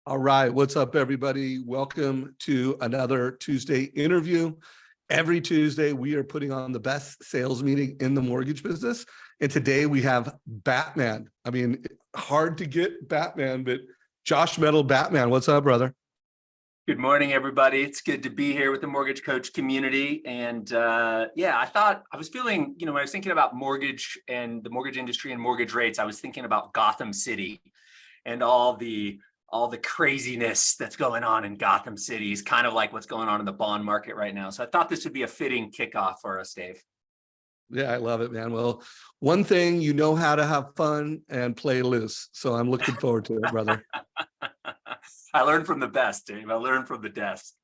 All right, what's up, everybody? Welcome to another Tuesday interview. Every Tuesday, we are putting on the best sales meeting in the mortgage business. And today we have Batman. I mean, hard to get Batman, but Josh Mettle, Batman. What's up, brother? Good morning, everybody. It's good to be here with the Mortgage Coach community. And I was feeling, when I was thinking about mortgage and the mortgage industry and mortgage rates, I was thinking about Gotham City and all the craziness that's going on in Gotham City is kind of like what's going on in the bond market right now. So I thought this would be a fitting kickoff for us, Dave. Yeah, I love it, man. Well, one thing, you know how to have fun and play loose. So I'm looking forward to it, brother. I learned from the best, Dave. I learned from the best.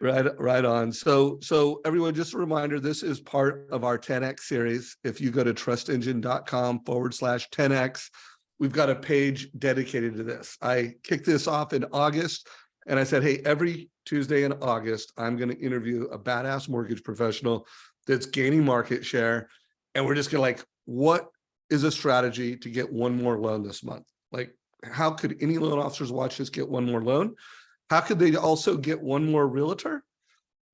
Right on. So everyone, just a reminder, this is part of our 10X series. If you go to trustengine.com/10X, we've got a page dedicated to this. I kicked this off in August and I said, hey, every Tuesday in August, I'm going to interview a badass mortgage professional that's gaining market share. And we're just going to what is a strategy to get one more loan this month? Like, how could any loan officers watch this get one more loan? How could they also get one more realtor?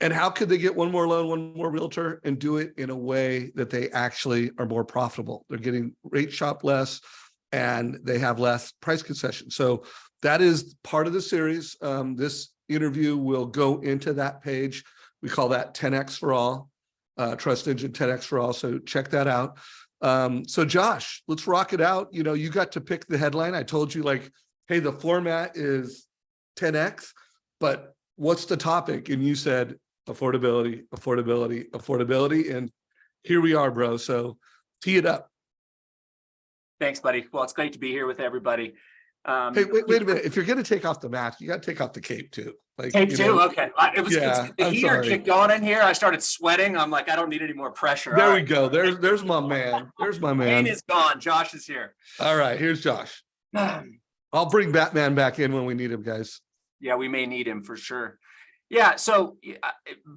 And how could they get one more loan, one more realtor, and do it in a way that they actually are more profitable? They're getting rate shop less, and they have less price concession. So that is part of the series. This interview will go into that page. We call that 10X for all, Trust Engine 10X for all. So check that out. So Josh, let's rock it out. You got to pick the headline. I told you hey, the format is 10X, but what's the topic? And you said affordability, affordability, affordability. And here we are, bro. So tee it up. Thanks, buddy. Well, it's great to be here with everybody. Hey, wait a minute. If you're going to take off the mask, you got to take off the cape too. Cape too? Okay. The heater kicked on in here. I started sweating. I'm like, I don't need any more pressure. There we go. There's my man. There's my man. Pain is gone. Josh is here. All right. Here's Josh. I'll bring Batman back in when we need him, guys. Yeah, we may need him for sure. Yeah, so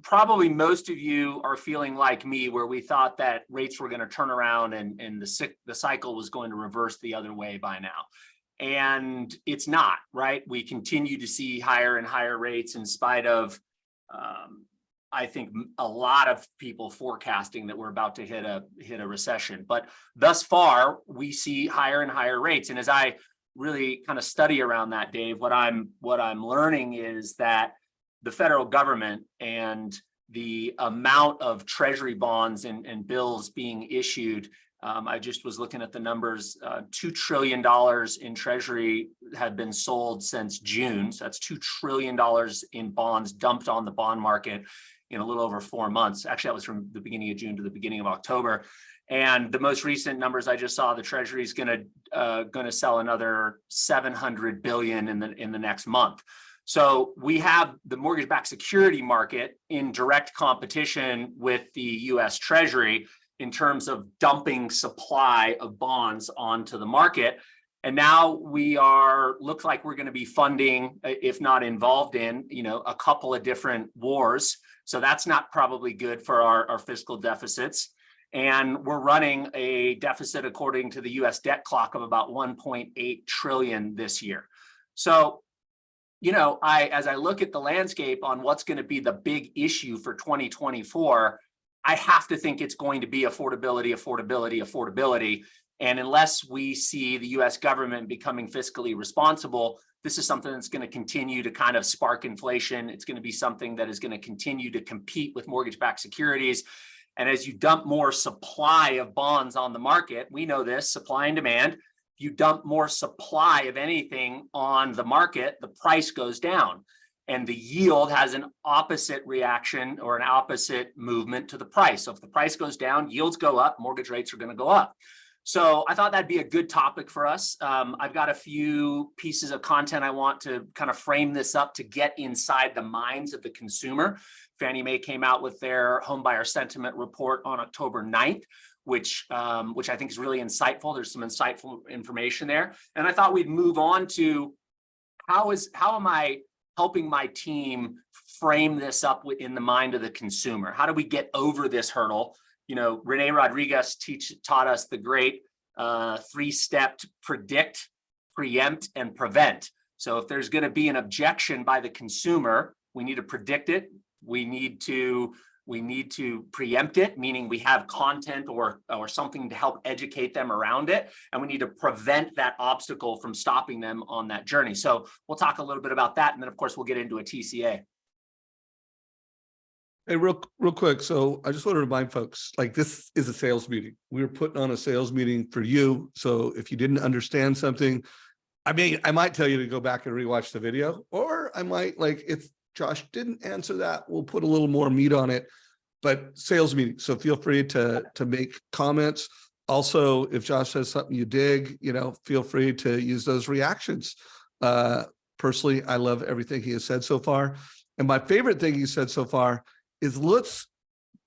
probably most of you are feeling like me, where we thought that rates were going to turn around and the cycle was going to reverse the other way by now. And it's not, right? We continue to see higher and higher rates in spite of, I think, a lot of people forecasting that we're about to hit a recession. But thus far, we see higher and higher rates. And as I really kind of study around that, Dave, what I'm learning is that the federal government and the amount of treasury bonds and bills being issued, I just was looking at the numbers, $2 trillion in treasury have been sold since June. So that's $2 trillion in bonds dumped on the bond market in a little over 4 months. Actually, that was from the beginning of June to the beginning of October. And the most recent numbers I just saw, the Treasury is going to sell another $700 billion in the next month. So we have the mortgage-backed security market in direct competition with the U.S. Treasury in terms of dumping supply of bonds onto the market. And now looks like we're going to be funding, if not involved in, a couple of different wars. So that's not probably good for our fiscal deficits. And we're running a deficit, according to the U.S. debt clock, of about 1.8 trillion this year. So, as I look at the landscape on what's going to be the big issue for 2024, I have to think it's going to be affordability, affordability, affordability. And unless we see the U.S. government becoming fiscally responsible, this is something that's going to continue to kind of spark inflation. It's going to be something that is going to continue to compete with mortgage-backed securities. And as you dump more supply of bonds on the market, we know this, supply and demand, you dump more supply of anything on the market, the price goes down. And the yield has an opposite reaction or an opposite movement to the price. So if the price goes down, yields go up, mortgage rates are going to go up. So I thought that'd be a good topic for us. I've got a few pieces of content I want to kind of frame this up to get inside the minds of the consumer. Fannie Mae came out with their homebuyer sentiment report on October 9th, which I think is really insightful. There's some insightful information there. And I thought we'd move on to how am I helping my team frame this up in the mind of the consumer? How do we get over this hurdle? Rene Rodriguez taught us the great 3-step predict, preempt, and prevent. So if there's going to be an objection by the consumer, we need to predict it. We need to preempt it, meaning we have content or something to help educate them around it. And we need to prevent that obstacle from stopping them on that journey. So we'll talk a little bit about that. And then of course, we'll get into a TCA. Hey, real quick. So I just want to remind folks, like, this is a sales meeting. We were putting on a sales meeting for you. So if you didn't understand something, I mean, I might tell you to go back and rewatch the video, or I might, like, if Josh didn't answer that, we'll put a little more meat on it. But sales meeting. So feel free to make comments. Also, if Josh says something you dig, feel free to use those reactions. Personally, I love everything he has said so far. And my favorite thing he said so far is, let's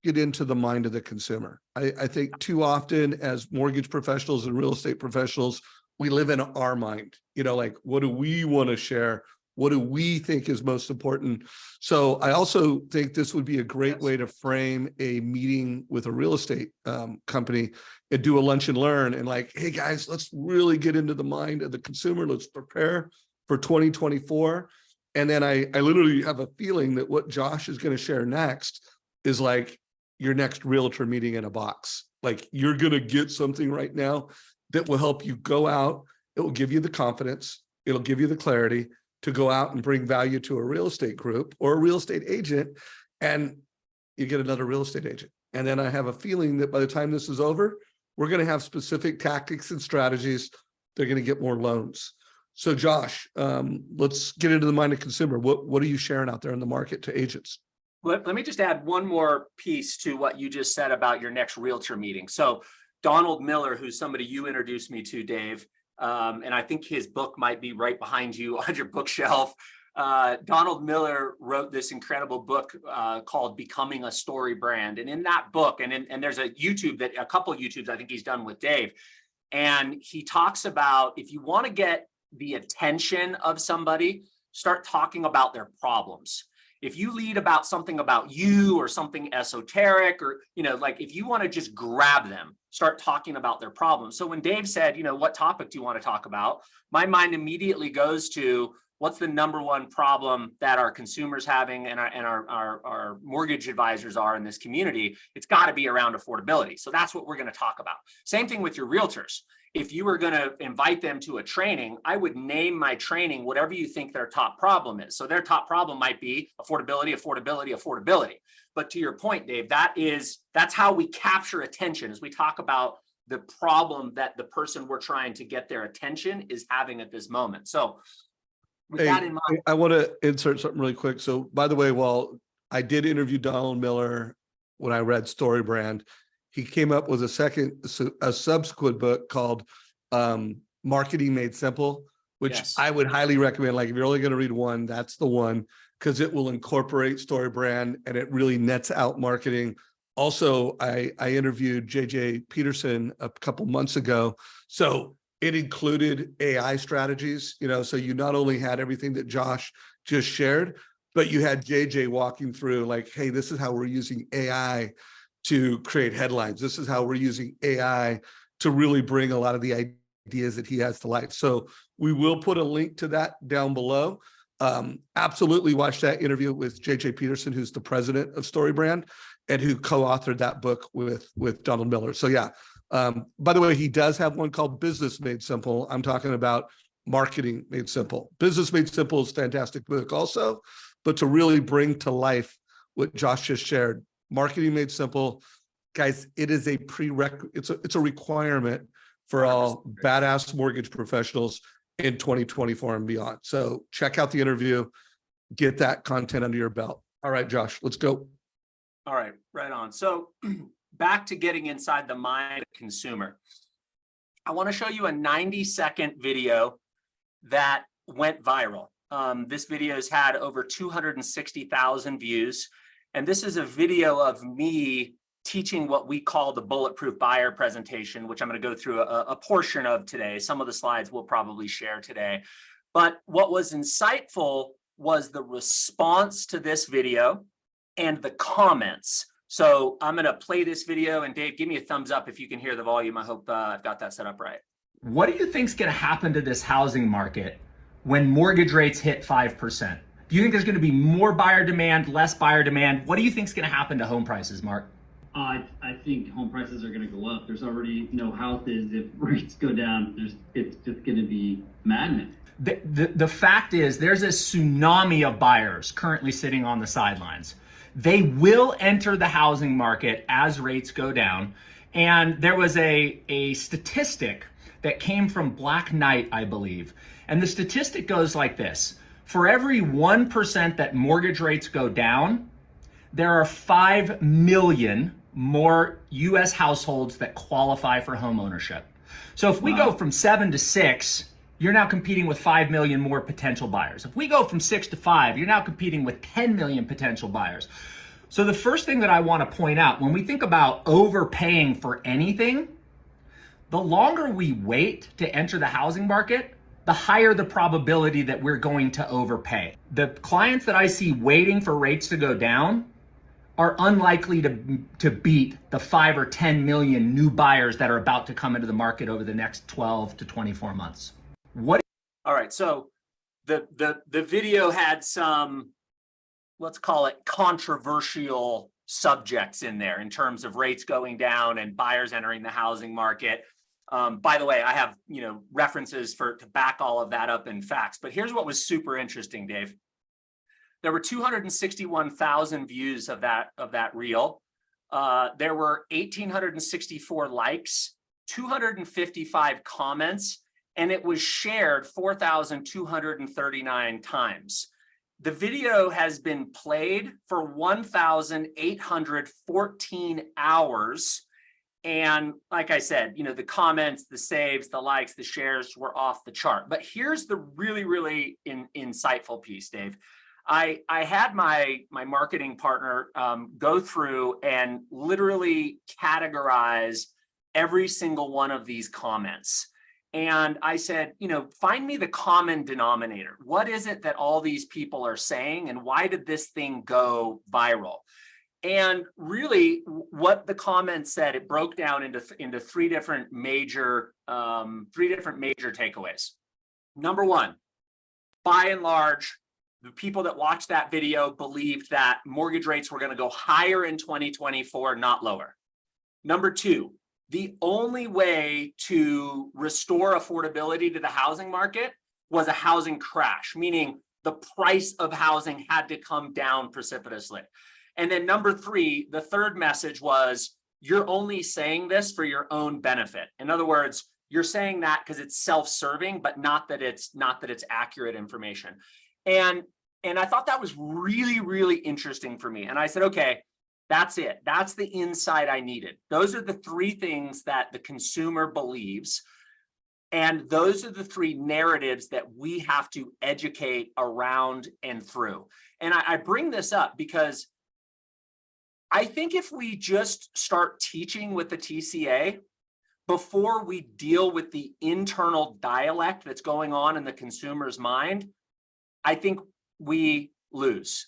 get into the mind of the consumer. I think too often as mortgage professionals and real estate professionals, we live in our mind, like, what do we want to share? What do we think is most important? So I also think this would be a great way to frame a meeting with a real estate company and do a lunch and learn and, like, hey guys, let's really get into the mind of the consumer. Let's prepare for 2024. And then I literally have a feeling that what Josh is going to share next is like your next realtor meeting in a box. Like, you're going to get something right now that will help you go out. It will give you the confidence. It'll give you the clarity to go out and bring value to a real estate group or a real estate agent, and you get another real estate agent. And then I have a feeling that by the time this is over, we're going to have specific tactics and strategies. They're going to get more loans. So Josh, let's get into the mind of consumer. What are you sharing out there in the market to agents? Let me just add one more piece to what you just said about your next realtor meeting. So Donald Miller, who's somebody you introduced me to, Dave, and I think his book might be right behind you on your bookshelf. Donald Miller wrote this incredible book called Becoming a Story Brand. And in that book, and there's a couple of YouTubes I think he's done with Dave. And he talks about, if you want to get the attention of somebody, start talking about their problems. If you lead about something about you or something esoteric, or, like, if you want to just grab them, start talking about their problems. So when Dave said, what topic do you want to talk about? My mind immediately goes to, what's the number one problem that our consumers having and our mortgage advisors are in this community? It's got to be around affordability. So that's what we're going to talk about. Same thing with your realtors. If you were going to invite them to a training, I would name my training whatever you think their top problem is. So their top problem might be affordability, affordability, affordability. But to your point, Dave, that's how we capture attention, as we talk about the problem that the person we're trying to get their attention is having at this moment. So with that in mind, I want to insert something really quick. So by the way, while I did interview Donald Miller when I read Story Brand, he came up with a subsequent book called Marketing Made Simple, which yes, I would highly recommend. Like, if you're only going to read one, that's the one, because it will incorporate Story Brand and it really nets out marketing. Also, I interviewed JJ Peterson a couple months ago. So it included AI strategies, so you not only had everything that Josh just shared, but you had JJ walking through, like, hey, this is how we're using AI to create headlines. This is how we're using AI to really bring a lot of the ideas that he has to life. So we will put a link to that down below. Absolutely watch that interview with JJ Peterson, who's the president of Story Brand and who co-authored that book with Donald Miller. So yeah, by the way, he does have one called Business Made Simple. I'm talking about Marketing Made Simple. Business Made Simple is a fantastic book also, but to really bring to life what Josh just shared, Marketing Made Simple, guys, it is a prerequisite. It's a requirement for all badass mortgage professionals in 2024 and beyond. So check out the interview, get that content under your belt. All right, Josh, let's go. All right, right on. So back to getting inside the mind of the consumer. I want to show you a 90-second video that went viral. This video has had over 260,000 views. And this is a video of me teaching what we call the bulletproof buyer presentation, which I'm going to go through a portion of today. Some of the slides we'll probably share today. But what was insightful was the response to this video and the comments. So I'm going to play this video, and Dave, give me a thumbs up if you can hear the volume. I hope I've got that set up right. What do you think's going to happen to this housing market when mortgage rates hit 5%? Do you think there's going to be more buyer demand, less buyer demand? What do you think is going to happen to home prices, Mark? I think home prices are going to go up. There's already no houses. If rates go down, it's just going to be madness. The fact is there's a tsunami of buyers currently sitting on the sidelines. They will enter the housing market as rates go down. And there was a statistic that came from Black Knight, I believe. And the statistic goes like this. For every 1% that mortgage rates go down, there are 5 million more US households that qualify for home ownership. So if we go from 7 to 6, you're now competing with 5 million more potential buyers. If we go from 6 to 5, you're now competing with 10 million potential buyers. So the first thing that I want to point out, when we think about overpaying for anything, the longer we wait to enter the housing market, the higher the probability that we're going to overpay. The clients that I see waiting for rates to go down are unlikely to beat the 5 or 10 million new buyers that are about to come into the market over the next 12 to 24 months. All right, so the video had some, let's call it controversial subjects in there in terms of rates going down and buyers entering the housing market. By the way, I have references to back all of that up in facts. But here's what was super interesting, Dave. There were 261,000 views of that reel. There were 1,864 likes, 255 comments, and it was shared 4,239 times. The video has been played for 1,814 hours. And like I said, the comments, the saves, the likes, the shares were off the chart. But here's the really, really insightful piece, Dave. I had my marketing partner go through and literally categorize every single one of these comments. And I said, find me the common denominator. What is it that all these people are saying, and why did this thing go viral? And really, what the comments said, it broke down into three different major takeaways. Number one, by and large, the people that watched that video believed that mortgage rates were going to go higher in 2024, not lower. Number two, the only way to restore affordability to the housing market was a housing crash, meaning the price of housing had to come down precipitously. And then number three, the third message was, you're only saying this for your own benefit. In other words, you're saying that because it's self-serving, but not that it's accurate information. And I thought that was really, really interesting for me. And I said, okay, that's it. That's the insight I needed. Those are the three things that the consumer believes. And those are the three narratives that we have to educate around and through. And I bring this up because I think if we just start teaching with the TCA before we deal with the internal dialect that's going on in the consumer's mind, I think we lose,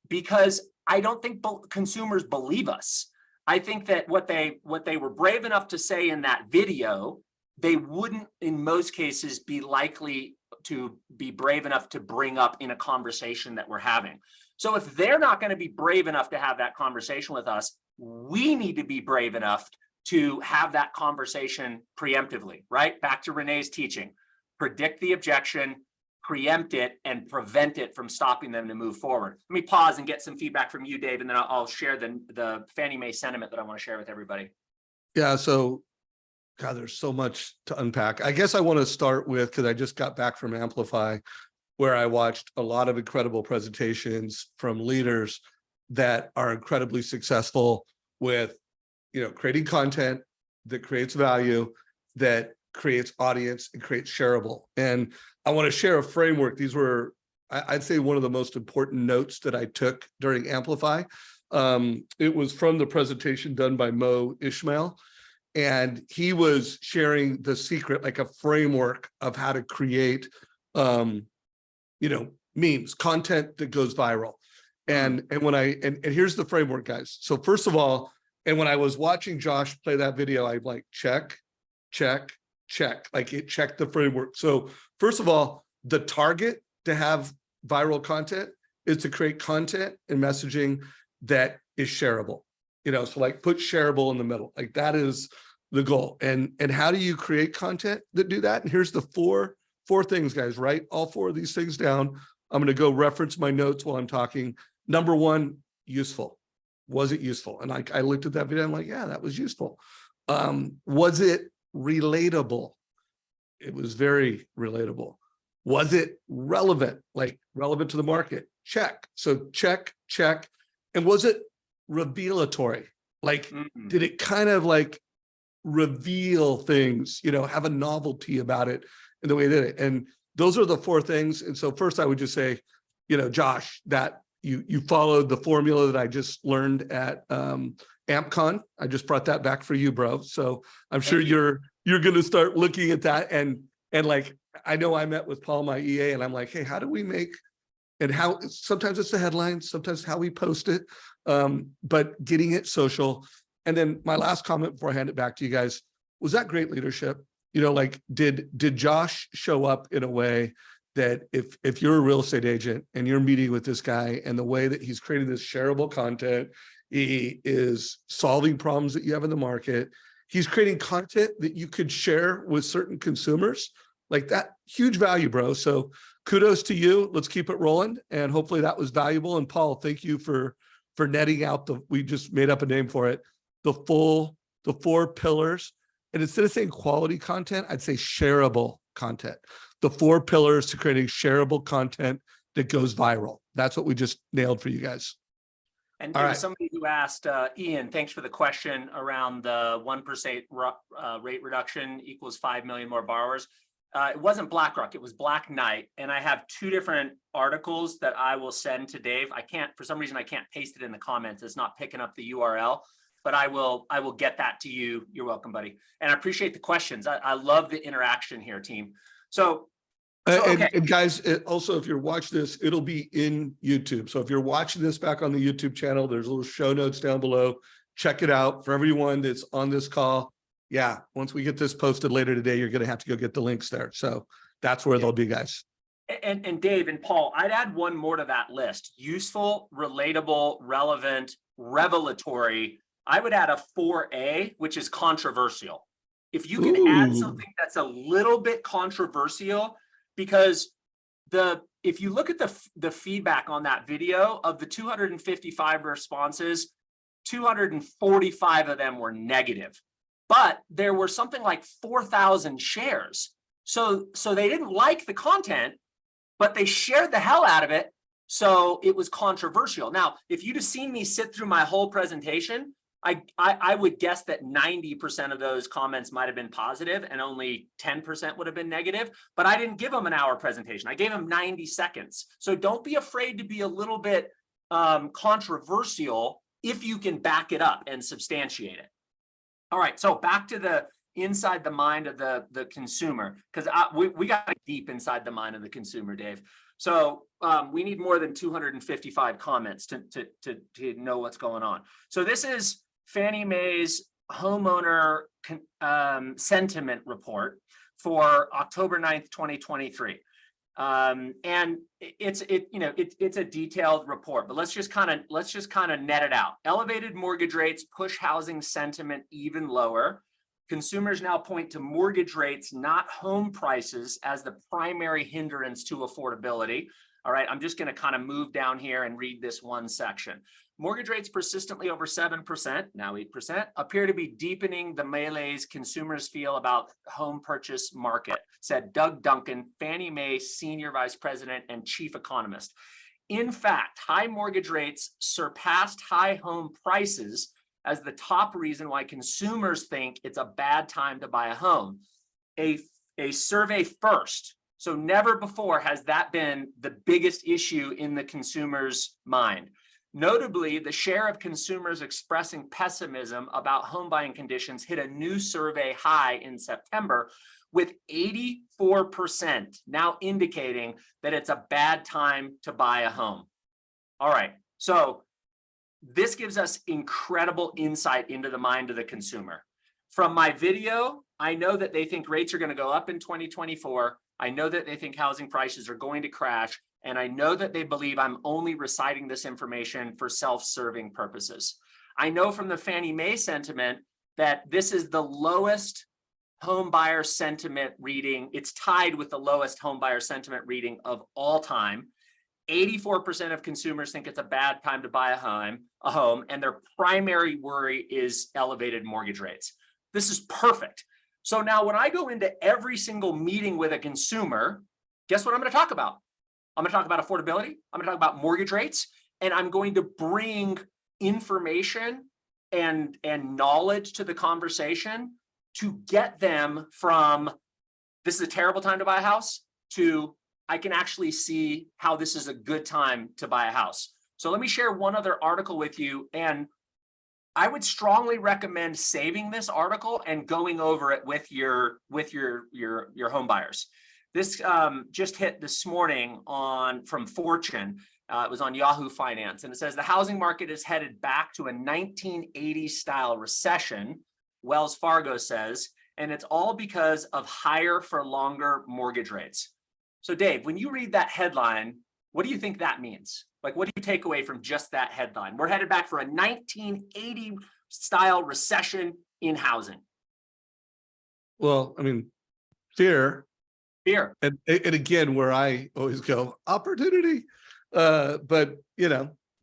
because I don't think consumers believe us. I think that what they were brave enough to say in that video, they wouldn't in most cases be likely to be brave enough to bring up in a conversation that we're having. So if they're not going to be brave enough to have that conversation with us, we need to be brave enough to have that conversation preemptively, right? Back to Renee's teaching, predict the objection, preempt it, and prevent it from stopping them to move forward. Let me pause and get some feedback from you, Dave, and then I'll share the Fannie Mae sentiment that I want to share with everybody. Yeah, so God, there's so much to unpack. I guess I want to start with, because I just got back from Amplify, where I watched a lot of incredible presentations from leaders that are incredibly successful with, creating content that creates value, that creates audience, and creates shareable. And I want to share a framework. These were, I'd say, one of the most important notes that I took during Amplify. It was from the presentation done by Mo Ishmael. And he was sharing the secret, like a framework of how to create, memes, content that goes viral. And here's the framework, guys. So first of all, and when I was watching Josh play that video, I like check, check, check, like it checked the framework. So first of all, the target to have viral content is to create content and messaging that is shareable. So like put shareable in the middle, like that is the goal. And how do you create content that do that? And here's the four things, guys. Write all four of these things down. I'm going to go reference my notes while I'm talking. Number one, useful. Was it useful? And I looked at that video. I'm like, yeah, that was useful. Was it relatable? It was very relatable. Was it relevant? Like relevant to the market? Check. So check. And was it revelatory? Like, did it kind of like reveal things, have a novelty about it in the way it did it? And those are the four things. And so first I would just say, Josh, that you followed the formula that I just learned at AmpCon. I just brought that back for you, bro. So I'm sure you're going to start looking at that. And like, I know I met with Paul, my EA, and I'm like, hey, how do we make, and how, sometimes it's the headlines, sometimes how we post it, but getting it social. And then my last comment before I hand it back to you guys, was that great leadership? Like, did Josh show up in a way that if you're a real estate agent and you're meeting with this guy and the way that he's creating this shareable content, he is solving problems that you have in the market. He's creating content that you could share with certain consumers, like that, huge value, bro. So kudos to you. Let's keep it rolling. And hopefully that was valuable. And Paul, thank you for netting out we just made up a name for it, the four pillars. And instead of saying quality content, I'd say shareable content. The four pillars to creating shareable content that goes viral. That's what we just nailed for you guys. And there was somebody who asked, Ian, thanks for the question around the 1% rate reduction equals 5 million more borrowers. It wasn't BlackRock, it was Black Knight. And I have two different articles that I will send to Dave. For some reason, I can't paste it in the comments. It's not picking up the URL, but I will get that to you. You're welcome, buddy. And I appreciate the questions. I love the interaction here, team. So okay. And guys, also, if you're watching this, it'll be in YouTube. So if you're watching this back on the YouTube channel, there's little show notes down below. Check it out. For everyone that's on this call, yeah, once we get this posted later today, you're going to have to go get the links there. So that's where they'll be, guys. And Dave and Paul, I'd add one more to that list. Useful, relatable, relevant, revelatory. I would add a 4A, which is controversial. If you can add something that's a little bit controversial, because if you look at the feedback on that video, of the 255 responses, 245 of them were negative, but there were something like 4,000 shares. So they didn't like the content, but they shared the hell out of it. So it was controversial. Now, if you'd have seen me sit through my whole presentation, I would guess that 90% of those comments might have been positive and only 10% would have been negative, but I didn't give them an hour presentation. I gave them 90 seconds. So don't be afraid to be a little bit controversial if you can back it up and substantiate it. All right, so back to the inside the mind of the consumer, because we got deep inside the mind of the consumer, Dave. So we need more than 255 comments to know what's going on. So this is Fannie Mae's homeowner sentiment report for October 9th, 2023. And it's a detailed report, but let's just kind of net it out. Elevated mortgage rates push housing sentiment even lower. Consumers now point to mortgage rates, not home prices, as the primary hindrance to affordability. All right, I'm just going to kind of move down here and read this one section. Mortgage rates persistently over 7%, now 8%, appear to be deepening the malaise consumers feel about home purchase market, said Doug Duncan, Fannie Mae Senior Vice President and Chief Economist. In fact, high mortgage rates surpassed high home prices as the top reason why consumers think it's a bad time to buy a home. A survey first. So never before has that been the biggest issue in the consumer's mind. Notably, the share of consumers expressing pessimism about home buying conditions hit a new survey high in September, with 84% now indicating that it's a bad time to buy a home. All right, so this gives us incredible insight into the mind of the consumer. From my video, I know that they think rates are going to go up in 2024. I know that they think housing prices are going to crash. And I know that they believe I'm only reciting this information for self-serving purposes. I know from the Fannie Mae sentiment that this is the lowest home buyer sentiment reading. It's tied with the lowest home buyer sentiment reading of all time. 84% of consumers think it's a bad time to buy a home, and their primary worry is elevated mortgage rates. This is perfect. So now when I go into every single meeting with a consumer, guess what I'm going to talk about? I'm going to talk about affordability. I'm going to talk about mortgage rates, and I'm going to bring information and knowledge to the conversation to get them from this is a terrible time to buy a house to I can actually see how this is a good time to buy a house. So let me share one other article with you, and I would strongly recommend saving this article and going over it with your home buyers. This just hit this morning from Fortune. It was on Yahoo Finance, and it says the housing market is headed back to a 1980s style recession, Wells Fargo says, and it's all because of higher for longer mortgage rates. So Dave, when you read that headline, what do you think that means? Like, what do you take away from just that headline? We're headed back for a 1980 style recession in housing. Well, I mean, fear. And again, where I always go, opportunity, but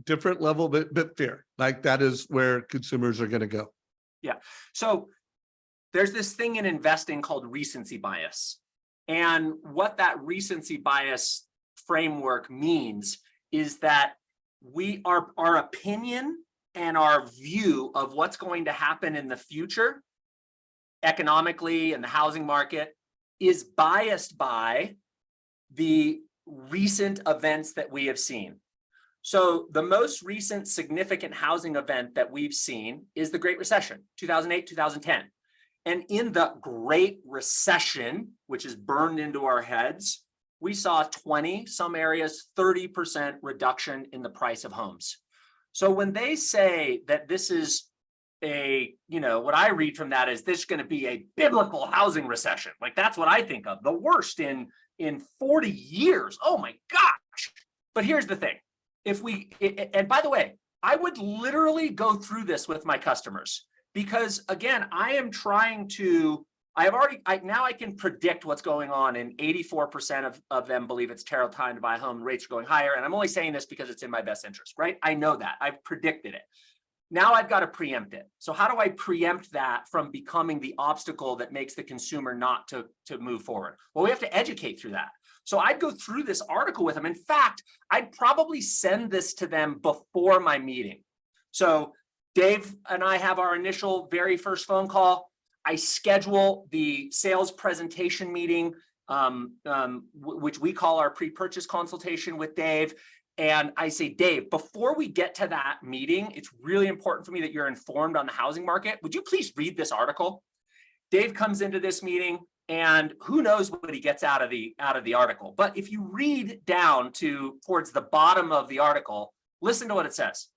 different level, but fear. Like that is where consumers are going to go. Yeah. So there's this thing in investing called recency bias. And what that recency bias framework means is that our opinion and our view of what's going to happen in the future, economically and the housing market, is biased by the recent events that we have seen. So the most recent significant housing event that we've seen is the Great Recession, 2008, 2010. And in the Great Recession, which is burned into our heads, we saw 20, some areas, 30% reduction in the price of homes. So when they say that this is what I read from that is this is going to be a biblical housing recession. Like that's what I think of, the worst in 40 years. Oh my gosh. But here's the thing. And by the way, I would literally go through this with my customers because again, I am trying to, now I can predict what's going on, and 84% of them believe it's terrible time to buy a home. Rates are going higher. And I'm only saying this because it's in my best interest, right? I know that. I've predicted it. Now I've got to preempt it. So how do I preempt that from becoming the obstacle that makes the consumer not to move forward? Well, we have to educate through that. So I'd go through this article with them. In fact, I'd probably send this to them before my meeting. So Dave and I have our initial very first phone call. I schedule the sales presentation meeting, which we call our pre-purchase consultation with Dave. And I say, Dave, before we get to that meeting, it's really important for me that you're informed on the housing market. Would you please read this article? Dave comes into this meeting, and who knows what he gets out of the article. But if you read down towards the bottom of the article, listen to what it says.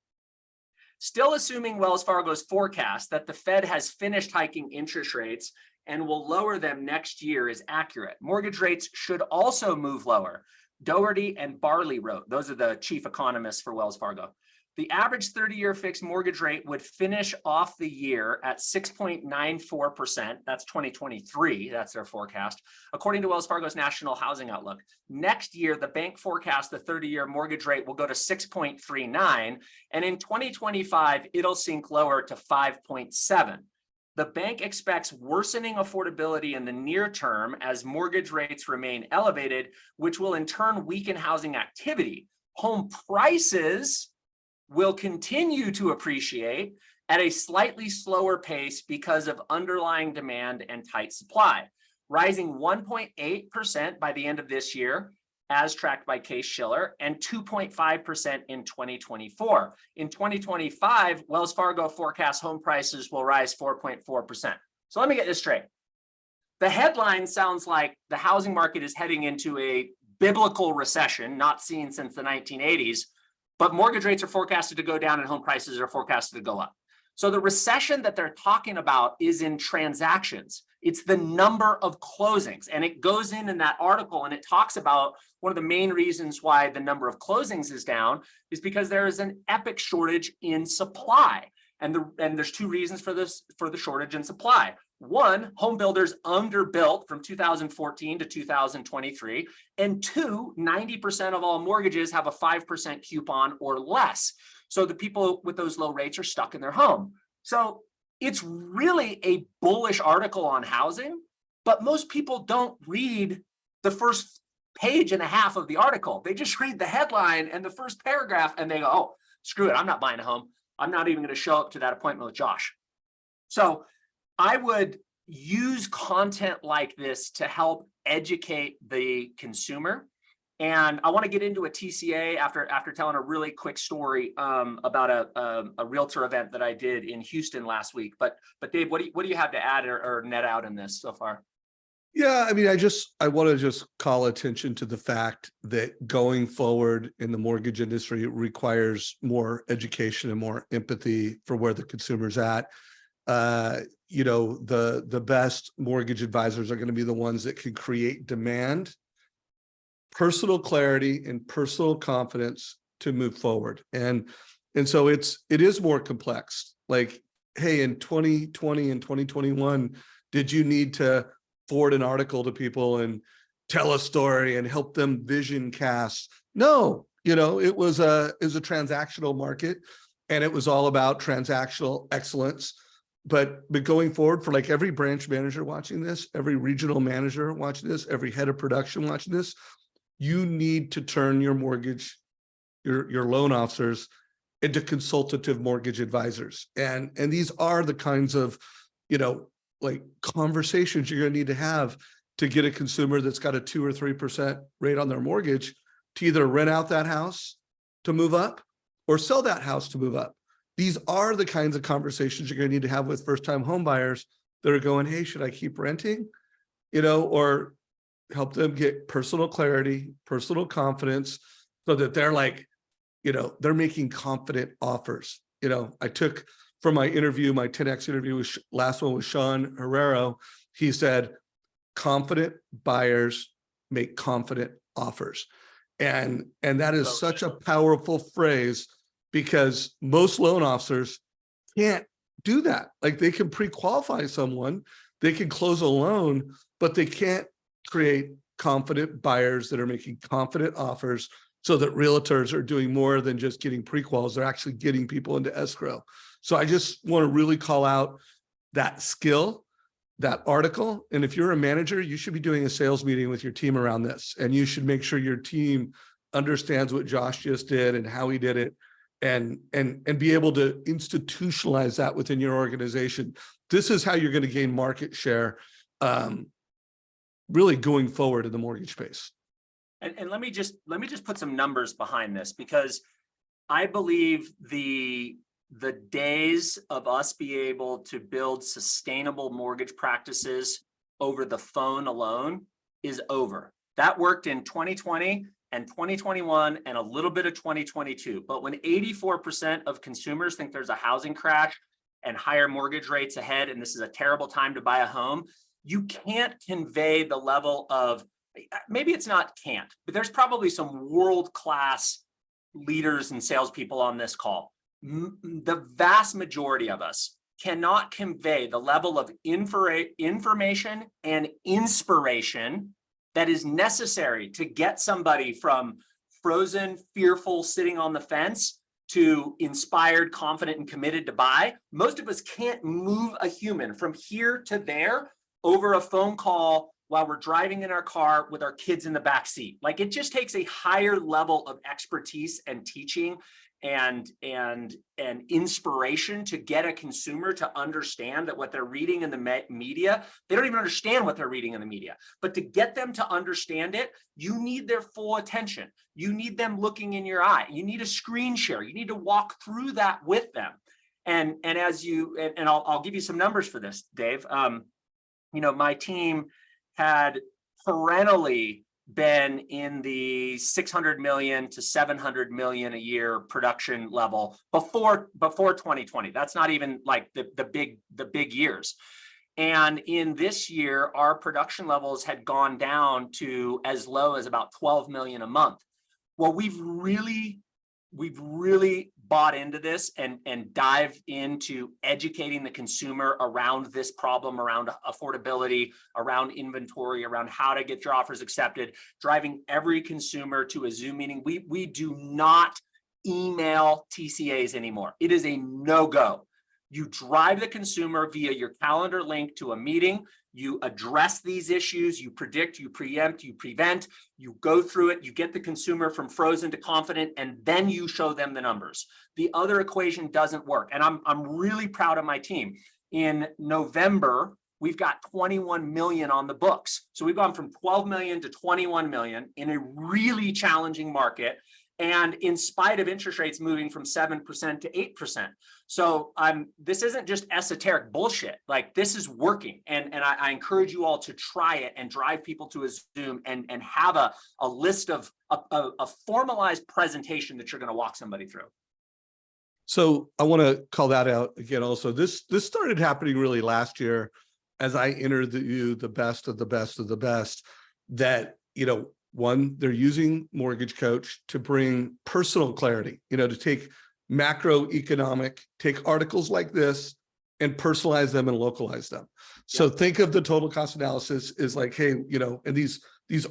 Still assuming Wells Fargo's forecast that the Fed has finished hiking interest rates and will lower them next year is accurate. Mortgage rates should also move lower. Doherty and Barley wrote, those are the chief economists for Wells Fargo. The average 30-year fixed mortgage rate would finish off the year at 6.94%. That's 2023. That's their forecast, according to Wells Fargo's National Housing Outlook. Next year, the bank forecasts the 30-year mortgage rate will go to 6.39, and in 2025, it'll sink lower to 5.7. The bank expects worsening affordability in the near term as mortgage rates remain elevated, which will in turn weaken housing activity. Home prices will continue to appreciate at a slightly slower pace because of underlying demand and tight supply, rising 1.8% by the end of this year, as tracked by Case-Shiller, and 2.5% in 2024. In 2025, Wells Fargo forecasts home prices will rise 4.4%. So let me get this straight. The headline sounds like the housing market is heading into a biblical recession, not seen since the 1980s, but mortgage rates are forecasted to go down and home prices are forecasted to go up. So the recession that they're talking about is in transactions. It's the number of closings. And it goes in that article and it talks about one of the main reasons why the number of closings is down is because there is an epic shortage in supply. And there's two reasons for this, for the shortage in supply. One, home builders underbuilt from 2014 to 2023. And two, 90% of all mortgages have a 5% coupon or less. So the people with those low rates are stuck in their home. So it's really a bullish article on housing, but most people don't read the first page and a half of the article. They just read the headline and the first paragraph and they go, oh, screw it, I'm not buying a home. I'm not even going to show up to that appointment with Josh. So I would use content like this to help educate the consumer. And I want to get into a TCA after telling a really quick story about a realtor event that I did in Houston last week. But Dave, what do you have to add or net out in this so far? Yeah, I mean, I want to just call attention to the fact that going forward in the mortgage industry requires more education and more empathy for where the consumer's at. You know, the best mortgage advisors are going to be the ones that can create demand, personal clarity, and personal confidence to move forward. And so it is more complex. Like, hey, in 2020 and 2021, did you need to forward an article to people and tell a story and help them vision cast? No, you know, it was a transactional market and it was all about transactional excellence. But going forward, for like every branch manager watching this, every regional manager watching this, every head of production watching this, you need to turn your mortgage, your loan officers into consultative mortgage advisors. And these are the kinds of, you know, like conversations you're going to need to have to get a consumer that's got a 2 or 3% rate on their mortgage to either rent out that house to move up or sell that house to move up. These are the kinds of conversations you're going to need to have with first-time home buyers that are going, hey, should I keep renting? You know, or help them get personal clarity, personal confidence, so that they're like, you know, they're making confident offers. You know, I took from my interview, my 10X interview with last one with Sean Herrero, he said, confident buyers make confident offers. And that is such a powerful phrase because most loan officers can't do that. Like they can pre-qualify someone, they can close a loan, but they can't create confident buyers that are making confident offers so that realtors are doing more than just getting pre-quals. They're actually getting people into escrow. So I just want to really call out that skill, that article. And if you're a manager, you should be doing a sales meeting with your team around this. And you should make sure your team understands what Josh just did and how he did it, and be able to institutionalize that within your organization. This is how you're going to gain market share, really going forward in the mortgage space. And let me just put some numbers behind this, because I believe the days of us be able to build sustainable mortgage practices over the phone alone is over. That worked in 2020 and 2021 and a little bit of 2022. But when 84% of consumers think there's a housing crash and higher mortgage rates ahead, and this is a terrible time to buy a home, you can't convey the level of, maybe it's not can't, but there's probably some world-class leaders and salespeople on this call. The vast majority of us cannot convey the level of information and inspiration that is necessary to get somebody from frozen, fearful, sitting on the fence to inspired, confident, and committed to buy. Most of us can't move a human from here to there over a phone call while we're driving in our car with our kids in the back seat. Like, it just takes a higher level of expertise and teaching and inspiration to get a consumer to understand that what they're reading in the media, they don't even understand what they're reading in the media. But to get them to understand it, you need their full attention. You need them looking in your eye. You need a screen share. You need to walk through that with them. And as you, and I'll give you some numbers for this, Dave. You know, my team had perennially been in the 600 million to 700 million a year production level before 2020. That's not even like the big years. And in this year, our production levels had gone down to as low as about 12 million a month. Well, we've really bought into this and dived into educating the consumer around this problem, around affordability, around inventory, around how to get your offers accepted, driving every consumer to a Zoom meeting. We do not email TCAs anymore. It is a no-go. You drive the consumer via your calendar link to a meeting. You address these issues, you predict, you preempt, you prevent, you go through it, you get the consumer from frozen to confident, and then you show them the numbers. The other equation doesn't work. And I'm really proud of my team. In November, we've got 21 million on the books. So we've gone from 12 million to 21 million in a really challenging market. And in spite of interest rates moving from 7% to 8%. So this isn't just esoteric bullshit. Like, this is working. And I encourage you all to try it and drive people to a Zoom and have a list of a formalized presentation that you're going to walk somebody through. So I want to call that out again. Also, this started happening really last year as I interviewed the best of the best of the best that, one, they're using MortgageCoach to bring personal clarity, to take macroeconomic, take articles like this and personalize them and localize them. So think of the total cost analysis is like, hey, and these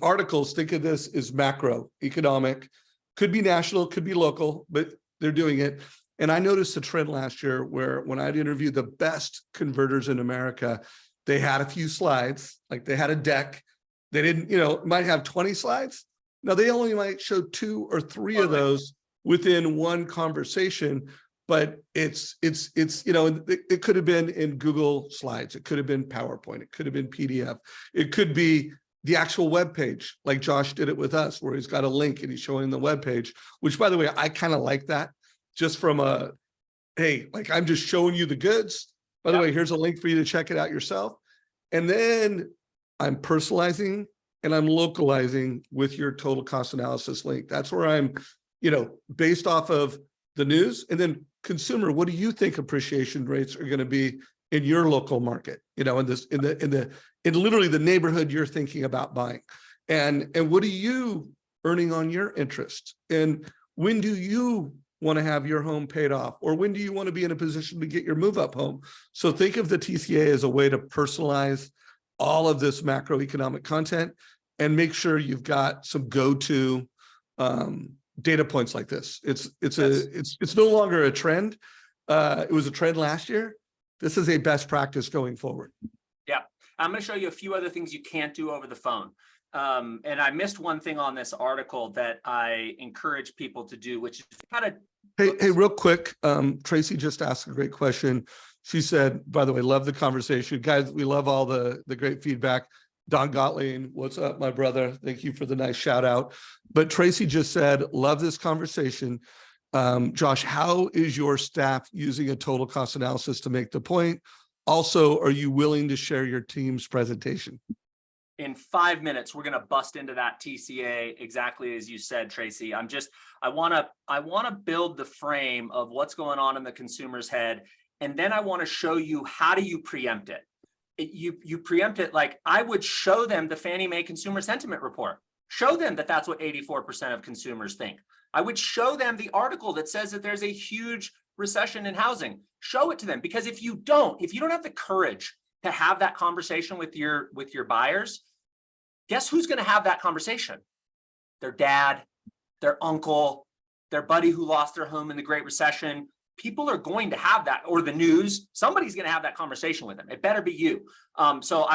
articles, think of this as macroeconomic, could be national, could be local, but they're doing it. And I noticed a trend last year where when I'd interview the best converters in America, they had a few slides, like they had a deck. They didn't, might have 20 slides. Now they only might show 2 or 3 of those within one conversation, but it could have been in Google Slides. It could have been PowerPoint. It could have been PDF. It could be the actual web page, like Josh did it with us, where he's got a link and he's showing the web page, which, by the way, I kind of like that, just from hey, like, I'm just showing you the goods. By the way, here's a link for you to check it out yourself. And then I'm personalizing and I'm localizing with your total cost analysis link. That's where I'm, based off of the news. And then consumer, what do you think appreciation rates are going to be in your local market? In literally the neighborhood you're thinking about buying, and what are you earning on your interest? And when do you want to have your home paid off, or when do you want to be in a position to get your move up home? So think of the TCA as a way to personalize all of this macroeconomic content and make sure you've got some go-to data points like this. It's no longer a trend. It was a trend last year. This is a best practice going forward. Yeah, I'm going to show you a few other things you can't do over the phone. And I missed one thing on this article that I encourage people to do, which is kind of. Hey, real quick. Tracy just asked a great question. She said, by the way, love the conversation. Guys, we love all the great feedback. Don Gottlieb, what's up, my brother? Thank you for the nice shout out. But Tracy just said, love this conversation. Josh, how is your staff using a total cost analysis to make the point? Also, are you willing to share your team's presentation? In 5 minutes, we're going to bust into that TCA exactly as you said, Tracy. I want to build the frame of what's going on in the consumer's head. And then I want to show you, how do you preempt it? You preempt it like I would show them the Fannie Mae Consumer Sentiment Report. Show them that that's what 84% of consumers think. I would show them the article that says that there's a huge recession in housing. Show it to them, because if you don't have the courage to have that conversation with your buyers, guess who's going to have that conversation? Their dad, their uncle, their buddy who lost their home in the Great Recession. People are going to have that, or the news. Somebody's going to have that conversation with them. It better be you. So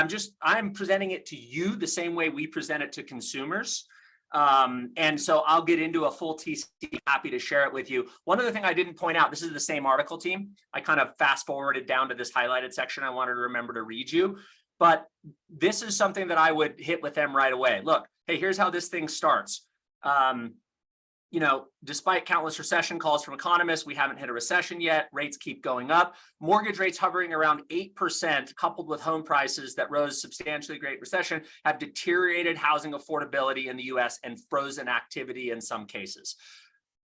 I'm presenting it to you the same way we present it to consumers. And so I'll get into a full TC, happy to share it with you. One other thing I didn't point out, this is the same article, team. I kind of fast forwarded down to this highlighted section. I wanted to remember to read you, but this is something that I would hit with them right away. Look, hey, here's how this thing starts. Despite countless recession calls from economists, we haven't hit a recession yet. Rates keep going up. Mortgage rates hovering around 8%, coupled with home prices that rose substantially Great Recession, have deteriorated housing affordability in the US and frozen activity in some cases.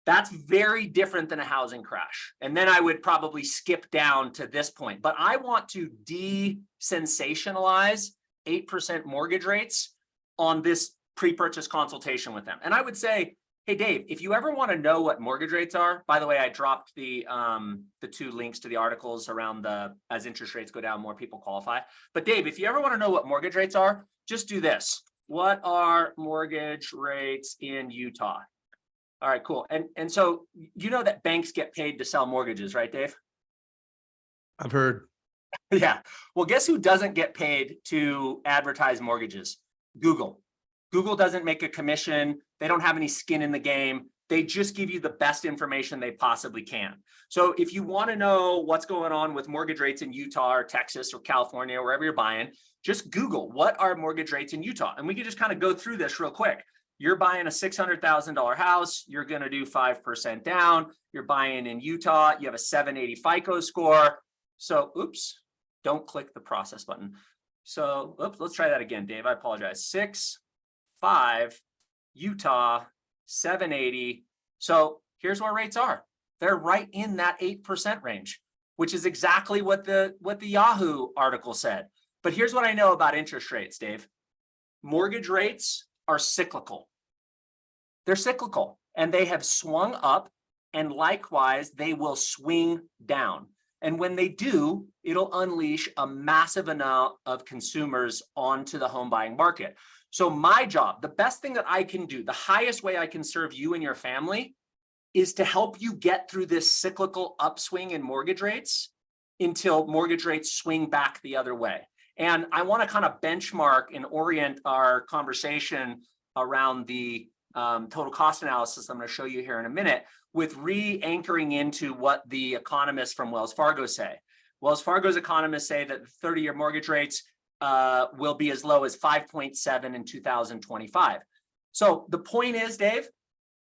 That's very different than a housing crash. And then I would probably skip down to this point, but I want to de-sensationalize 8% mortgage rates on this pre-purchase consultation with them. And I would say, hey, Dave, if you ever want to know what mortgage rates are, by the way, I dropped the 2 links to the articles around as interest rates go down, more people qualify. But Dave, if you ever want to know what mortgage rates are, just do this. What are mortgage rates in Utah? All right, cool. And so you know that banks get paid to sell mortgages, right, Dave? I've heard. Yeah. Well, guess who doesn't get paid to advertise mortgages? Google. Google doesn't make a commission. They don't have any skin in the game. They just give you the best information they possibly can. So if you want to know what's going on with mortgage rates in Utah or Texas or California, or wherever you're buying, just Google what are mortgage rates in Utah. And we can just kind of go through this real quick. You're buying a $600,000 house. You're going to do 5% down. You're buying in Utah. You have a 780 FICO score. So, oops, don't click the process button. So, oops, let's try that again, Dave. I apologize. 6.5, Utah, 780. So here's where rates are. They're right in that 8% range, which is exactly what the Yahoo article said. But here's what I know about interest rates, Dave. Mortgage rates are cyclical. They're cyclical, and they have swung up, and likewise, they will swing down. And when they do, it'll unleash a massive amount of consumers onto the home buying market. So my job, the best thing that I can do, the highest way I can serve you and your family is to help you get through this cyclical upswing in mortgage rates until mortgage rates swing back the other way. And I want to kind of benchmark and orient our conversation around the total cost analysis I'm going to show you here in a minute with re-anchoring into what the economists from Wells Fargo say. Wells Fargo's economists say that 30-year mortgage rates will be as low as 5.7 in 2025. So the point is, Dave,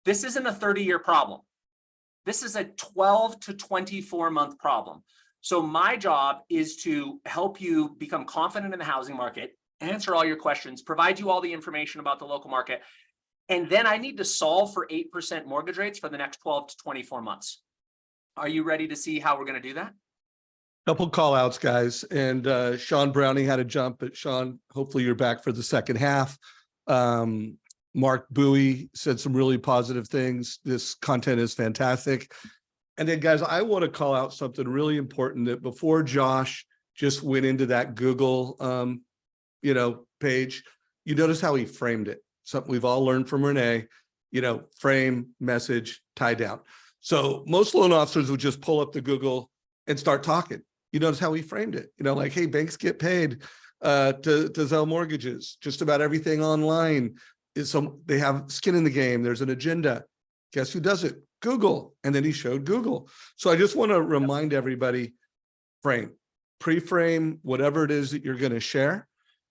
this isn't a 30-year problem. This is a 12 to 24-month problem. So my job is to help you become confident in the housing market, answer all your questions, provide you all the information about the local market, and then I need to solve for 8% mortgage rates for the next 12 to 24 months. Are you ready to see how we're going to do that? Couple call outs, guys. And Sean Browning had a jump, but Sean, hopefully you're back for the second half. Mark Bowie said some really positive things. This content is fantastic. And then, guys, I want to call out something really important that before Josh just went into that Google, page, you notice how he framed it. Something we've all learned from Renee, frame, message, tie down. So most loan officers would just pull up the Google and start talking. You notice how he framed it, like, hey, banks get paid to sell mortgages. Just about everything online is they have skin in the game. There's an agenda. Guess who does it? Google. And then he showed Google. So I just want to remind everybody, frame, pre-frame, whatever it is that you're going to share.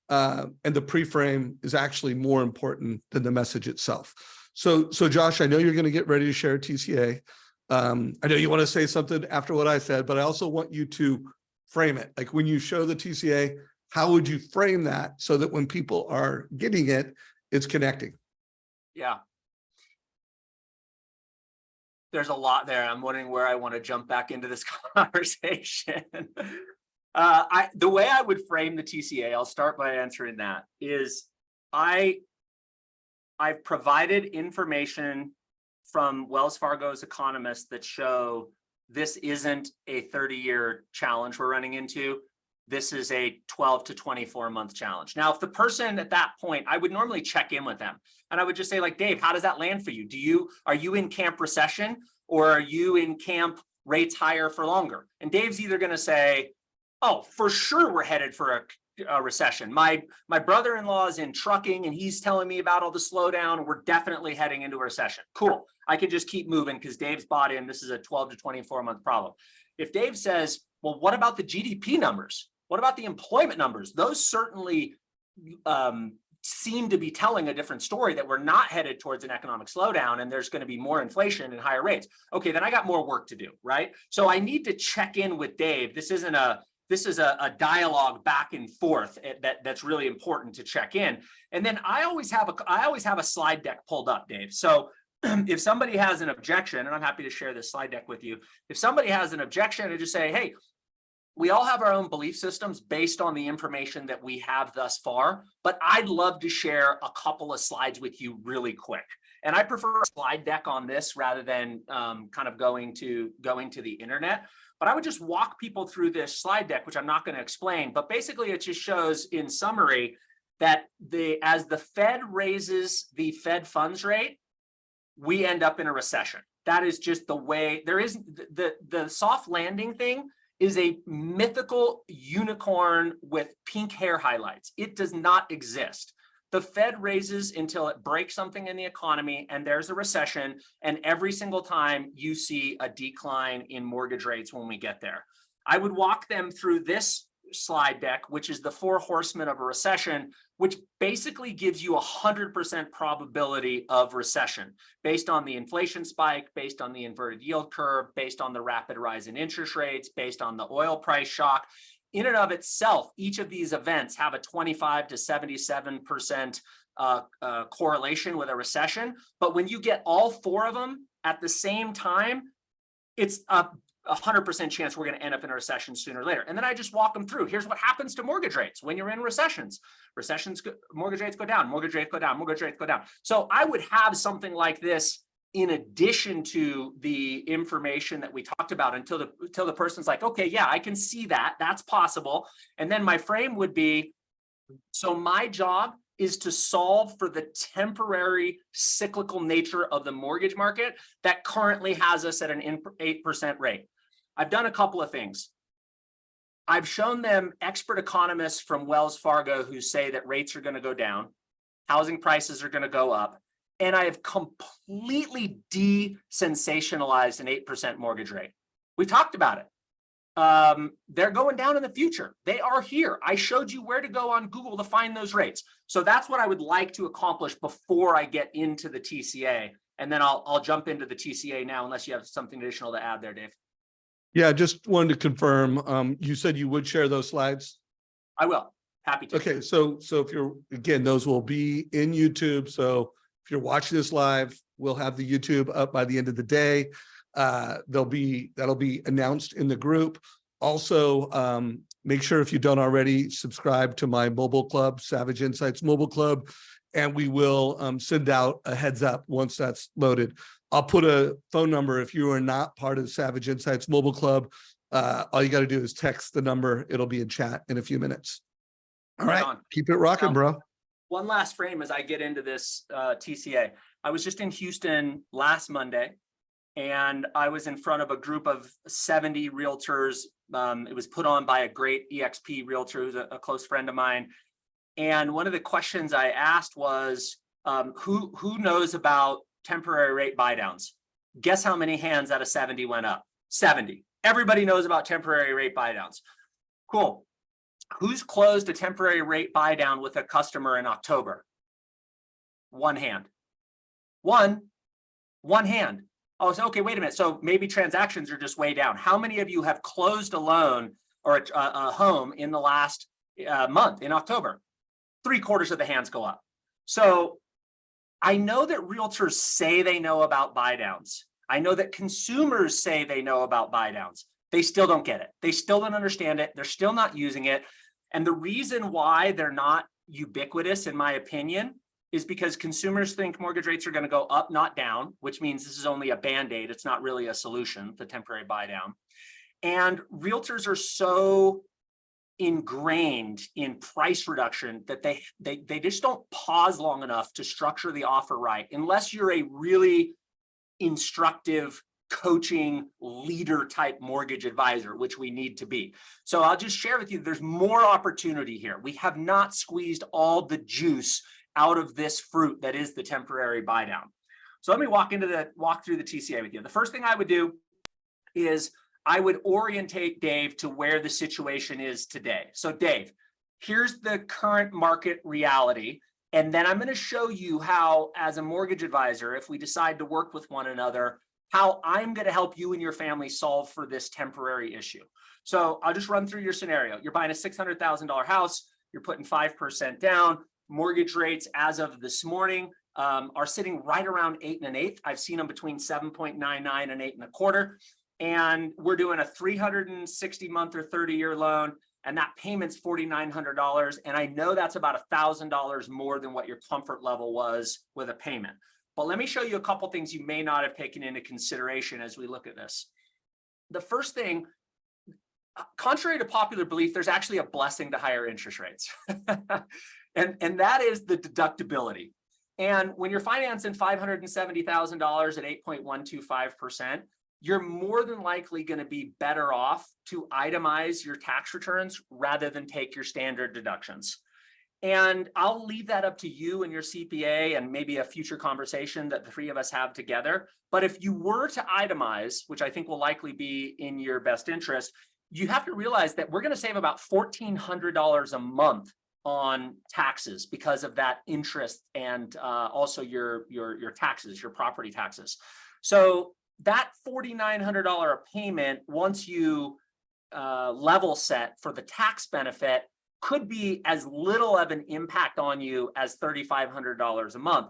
And the pre-frame is actually more important than the message itself. So Josh, I know you're going to get ready to share TCA. I know you want to say something after what I said, but I also want you to frame it. Like when you show the TCA, how would you frame that so that when people are getting it, it's connecting? Yeah. There's a lot there. I'm wondering where I want to jump back into this conversation. The way I would frame the TCA, I'll start by answering that, is I've provided information from Wells Fargo's economists that show this isn't a 30-year challenge we're running into. This is a 12 to 24-month challenge. Now, if the person at that point, I would normally check in with them and I would just say, like, Dave, how does that land for you? Are you in camp recession or are you in camp rates higher for longer? And Dave's either going to say, oh, for sure we're headed for a recession. My brother-in-law is in trucking and he's telling me about all the slowdown and we're definitely heading into a recession. Cool. I can just keep moving because Dave's bought in. This is a 12 to 24-month problem. If Dave says, well, what about the GDP numbers? What about the employment numbers? Those certainly seem to be telling a different story, that we're not headed towards an economic slowdown and there's going to be more inflation and higher rates. Okay, then I got more work to do, right? So I need to check in with Dave. This is a dialogue back and forth that's really important to check in. And then I always have a slide deck pulled up, Dave. So if somebody has an objection, and I'm happy to share this slide deck with you, if somebody has an objection, to just say, hey, we all have our own belief systems based on the information that we have thus far, but I'd love to share a couple of slides with you really quick. And I prefer a slide deck on this rather than kind of going to the internet. But I would just walk people through this slide deck, which I'm not going to explain. But basically, it just shows in summary that as the Fed raises the Fed funds rate, we end up in a recession. That is just the way. There is the soft landing thing is a mythical unicorn with pink hair highlights. It does not exist. The Fed raises until it breaks something in the economy and there's a recession, and every single time you see a decline in mortgage rates when we get there. I would walk them through this slide deck, which is the 4 horsemen of a recession, which basically gives you 100% probability of recession based on the inflation spike, based on the inverted yield curve, based on the rapid rise in interest rates, based on the oil price shock. In and of itself, each of these events have a 25 to 77% correlation with a recession. But when you get all 4 of them at the same time, it's a 100% chance we're going to end up in a recession sooner or later. And then I just walk them through. Here's what happens to mortgage rates when you're in recessions. Mortgage rates go down, mortgage rates go down, mortgage rates go down. So I would have something like this in addition to the information that we talked about until the person's like, okay, yeah, I can see that. That's possible. And then my frame would be, so my job is to solve for the temporary cyclical nature of the mortgage market that currently has us at an 8% rate. I've done a couple of things. I've shown them expert economists from Wells Fargo who say that rates are going to go down, housing prices are going to go up, and I have completely de-sensationalized an 8% mortgage rate. We talked about it. They're going down in the future. They are here. I showed you where to go on Google to find those rates. So that's what I would like to accomplish before I get into the TCA. And then I'll jump into the TCA now, unless you have something additional to add there, Dave. Yeah, just wanted to confirm, you said you would share those slides? I will. Happy to. Okay, so if you're, again, those will be in YouTube. So if you're watching this live, we'll have the YouTube up by the end of the day. That'll be announced in the group. Also, make sure, if you don't already, subscribe to my mobile club, Savage Insights Mobile Club, and we will send out a heads up once that's loaded. I'll put a phone number if you are not part of the Savage Insights Mobile Club. All you got to do is text the number. It'll be in chat in a few minutes. All right, keep it rocking, bro. One last frame as I get into this TCA. I was just in Houston last Monday, and I was in front of a group of 70 realtors. It was put on by a great EXP realtor who's a close friend of mine. And one of the questions I asked was, who knows about temporary rate buydowns? Guess how many hands out of 70 went up? 70. Everybody knows about temporary rate buydowns. Cool. Who's closed a temporary rate buydown with a customer in October? One hand. One hand. Oh, so, okay, wait a minute. So maybe transactions are just way down. How many of you have closed a loan or a home in the last month, in October? 3/4 of the hands go up. So I know that realtors say they know about buydowns. I know that consumers say they know about buydowns. They still don't get it. They still don't understand it. They're still not using it. And the reason why they're not ubiquitous, in my opinion, is because consumers think mortgage rates are going to go up, not down, which means this is only a Band-Aid. It's not really a solution, the temporary buydown. And realtors are so ingrained in price reduction that they just don't pause long enough to structure the offer right, unless you're a really instructive coaching leader type mortgage advisor, which we need to be. So I'll just share with you, there's more opportunity here. We have not squeezed all the juice out of this fruit that is the temporary buydown. So let me walk through the TCA with you. The first thing I would do is I would orientate Dave to where the situation is today. So Dave, here's the current market reality. And then I'm going to show you how, as a mortgage advisor, if we decide to work with one another, how I'm going to help you and your family solve for this temporary issue. So I'll just run through your scenario. You're buying a $600,000 house. You're putting 5% down. Mortgage rates as of this morning are sitting right around 8 1/8. I've seen them between 7.99 and 8 1/4. And we're doing a 360 month or 30-year loan, and that payment's $4,900. And I know that's about $1,000 more than what your comfort level was with a payment. But let me show you a couple things you may not have taken into consideration as we look at this. The first thing, contrary to popular belief, there's actually a blessing to higher interest rates. and that is the deductibility. And when you're financing $570,000 at 8.125%, you're more than likely going to be better off to itemize your tax returns rather than take your standard deductions. And I'll leave that up to you and your CPA and maybe a future conversation that the three of us have together. But if you were to itemize, which I think will likely be in your best interest, you have to realize that we're going to save about $1,400 a month on taxes because of that interest and also your taxes, your property taxes. So that $4,900 payment, once you level set for the tax benefit, could be as little of an impact on you as $3,500 a month.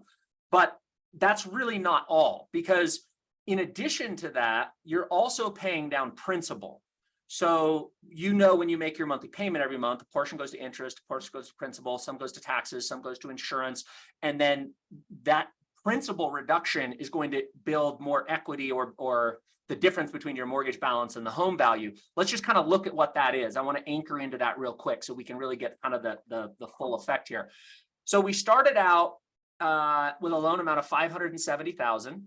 But that's really not all, because in addition to that, you're also paying down principal. So, you know, when you make your monthly payment every month, a portion goes to interest, a portion goes to principal, some goes to taxes, some goes to insurance. And then that principal reduction is going to build more equity or the difference between your mortgage balance and the home value. Let's just kind of look at what that is. I want to anchor into that real quick so we can really get kind of the full effect here. So we started out with a loan amount of $570,000.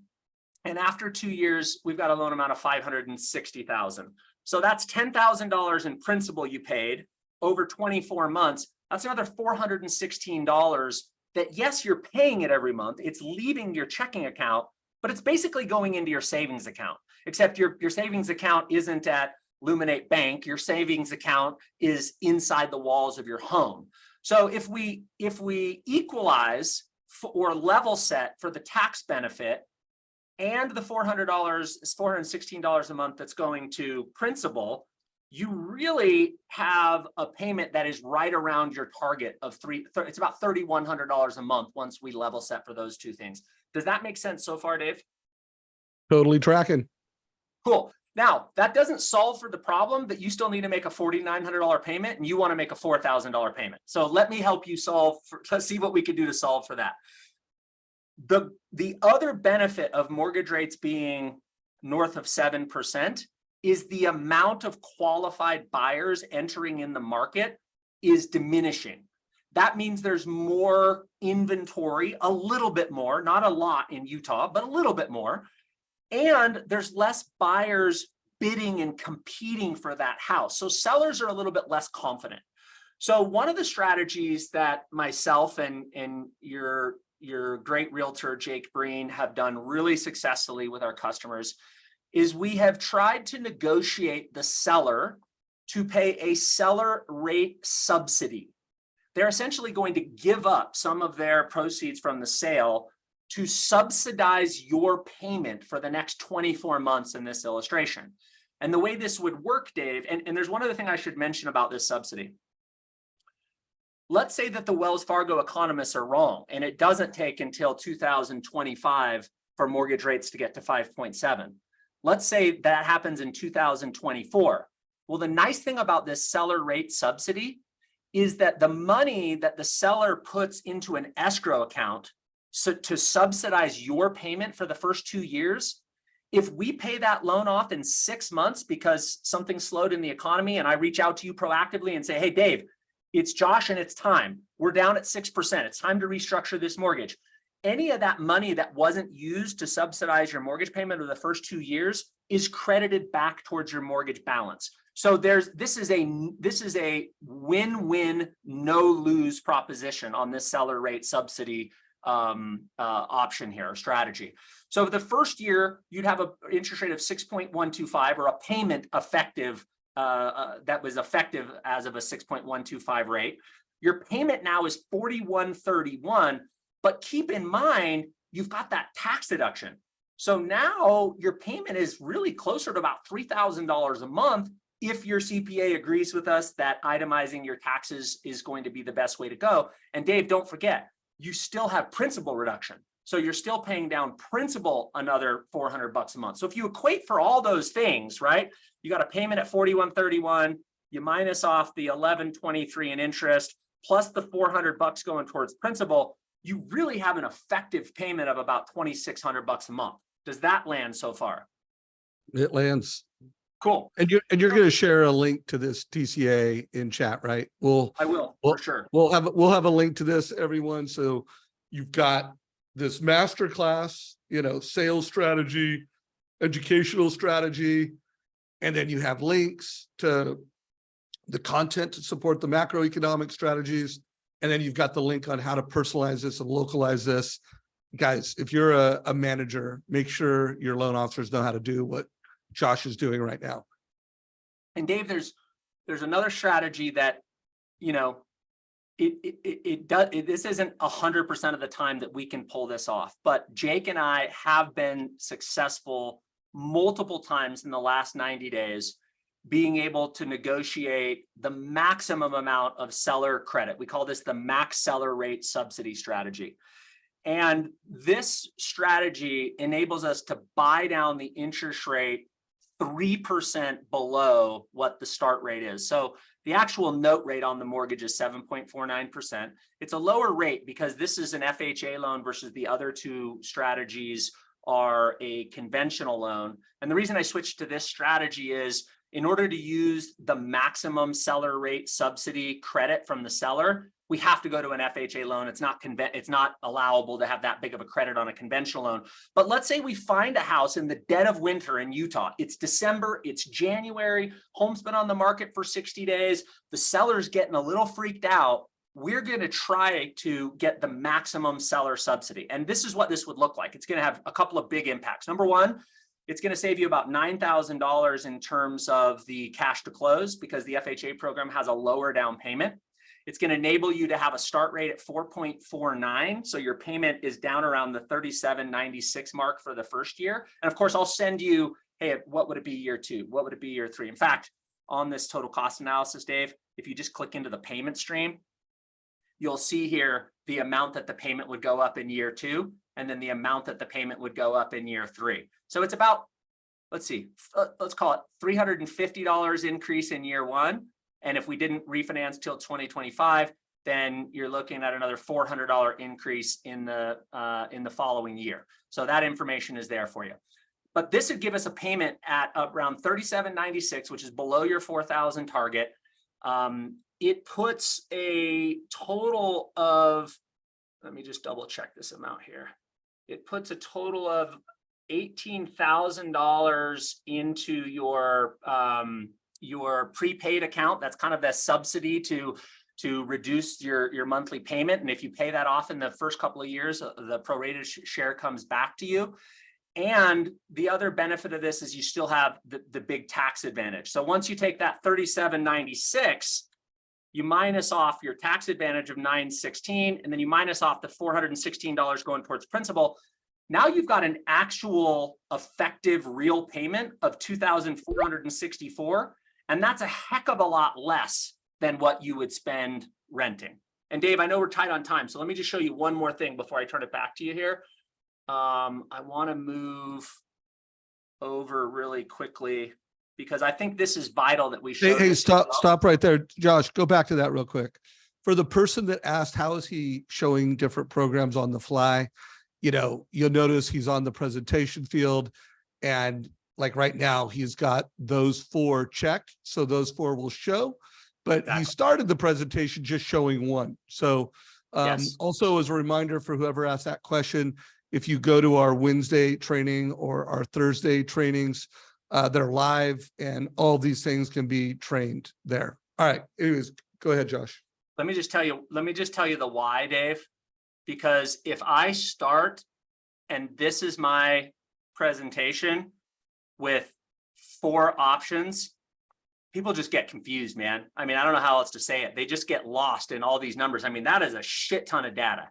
And after 2 years, we've got a loan amount of $560,000. So that's $10,000 in principal you paid over 24 months. That's another $416 that, yes, you're paying it every month. It's leaving your checking account, but it's basically going into your savings account, except your savings account isn't at Luminate Bank. Your savings account is inside the walls of your home. So if we equalize or level set for the tax benefit and the $416 a month that's going to principal, you really have a payment that is right around your target of it's about $3,100 a month once we level set for those two things. Does that make sense so far, Dave? Totally tracking. Cool. Now, that doesn't solve for the problem that you still need to make a $4,900 payment and you want to make a $4,000 payment. So let me help you let's see what we can do to solve for that. The other benefit of mortgage rates being north of 7% is the amount of qualified buyers entering in the market is diminishing. That means there's more inventory, a little bit more, not a lot in Utah, but a little bit more. And there's less buyers bidding and competing for that house. So sellers are a little bit less confident. So one of the strategies that myself and your great realtor, Jake Breen, have done really successfully with our customers is we have tried to negotiate the seller to pay a seller rate subsidy. They're essentially going to give up some of their proceeds from the sale to subsidize your payment for the next 24 months in this illustration. And the way this would work, Dave, and there's one other thing I should mention about this subsidy. Let's say that the Wells Fargo economists are wrong, and it doesn't take until 2025 for mortgage rates to get to 5.7. Let's say that happens in 2024. Well, the nice thing about this seller rate subsidy is that the money that the seller puts into an escrow account to subsidize your payment for the first 2 years, if we pay that loan off in 6 months because something slowed in the economy and I reach out to you proactively and say, hey, Dave, it's Josh and it's time. We're down at 6%. It's time to restructure this mortgage. Any of that money that wasn't used to subsidize your mortgage payment over the first 2 years is credited back towards your mortgage balance. So this is a win-win, no-lose proposition on this seller rate subsidy option here, or strategy. So the first year, you'd have an interest rate of 6.125 or a payment effective that was effective as of a 6.125 rate. Your payment now is $4,131, but keep in mind, you've got that tax deduction. So now your payment is really closer to about $3,000 a month if your CPA agrees with us that itemizing your taxes is going to be the best way to go. And Dave, don't forget, you still have principal reduction. So you're still paying down principal another $400 a month. So if you equate for all those things, right, you got a payment at $41.31, you minus off the $11.23 in interest, plus the $400 going towards principal, you really have an effective payment of about $2,600 a month. Does that land so far? It lands. Cool. And you're going to share a link to this TCA in chat, right? I will, for sure. We'll have a link to this, everyone. So you've got this masterclass, sales strategy, educational strategy, and then you have links to the content to support the macroeconomic strategies. And then you've got the link on how to personalize this and localize this. Guys, if you're a manager, make sure your loan officers know how to do what Josh is doing right now. And Dave, there's another strategy that, this isn't 100% of the time that we can pull this off, but Jake and I have been successful multiple times in the last 90 days, being able to negotiate the maximum amount of seller credit. We call this the max seller rate subsidy strategy. And this strategy enables us to buy down the interest rate 3% below what the start rate is. So the actual note rate on the mortgage is 7.49%. It's a lower rate because this is an FHA loan versus the other two strategies are a conventional loan. And the reason I switched to this strategy is in order to use the maximum seller rate subsidy credit from the seller, we have to go to an FHA loan. It's not allowable to have that big of a credit on a conventional loan. But let's say we find a house in the dead of winter in Utah. It's December, it's January, home's been on the market for 60 days. The seller's getting a little freaked out. We're going to try to get the maximum seller subsidy. And this is what this would look like. It's going to have a couple of big impacts. Number one, it's going to save you about $9,000 in terms of the cash to close because the FHA program has a lower down payment. It's going to enable you to have a start rate at 4.49. So your payment is down around the $37.96 mark for the first year. And of course, I'll send you, hey, what would it be year two? What would it be year three? In fact, on this total cost analysis, Dave, if you just click into the payment stream, you'll see here the amount that the payment would go up in year two, and then the amount that the payment would go up in year three. So it's about, let's call it $350 increase in year one. And if we didn't refinance till 2025, then you're looking at another $400 increase in the following year. So that information is there for you. But this would give us a payment at around $37.96, which is below your $4,000 target. It puts a total of, let me just double check this amount here. It puts a total of $18,000 into your prepaid account. That's kind of the subsidy to reduce your monthly payment. And if you pay that off in the first couple of years, the prorated share comes back to you. And the other benefit of this is you still have the big tax advantage. So once you take that $37.96, you minus off your tax advantage of $916, and then you minus off the $416 going towards principal. Now you've got an actual effective real payment of $2,464. And that's a heck of a lot less than what you would spend renting. And Dave, I know we're tight on time, so let me just show you one more thing before I turn it back to you here. I want to move over really quickly because I think this is vital that we show. Hey, stop right there. Josh, go back to that real quick. For the person that asked, how is he showing different programs on the fly? You'll notice he's on the presentation field, and like right now, he's got those 4 checked. So those 4 will show, but exactly. He started the presentation just showing one. So yes. Also as a reminder for whoever asked that question, if you go to our Wednesday training or our Thursday trainings, they're live and all these things can be trained there. All right. Anyways, go ahead, Josh. Let me just tell you the why, Dave, because if I start and this is my presentation with 4 options, people just get confused, man. I mean, I don't know how else to say it. They just get lost in all these numbers. I mean, that is a shit ton of data.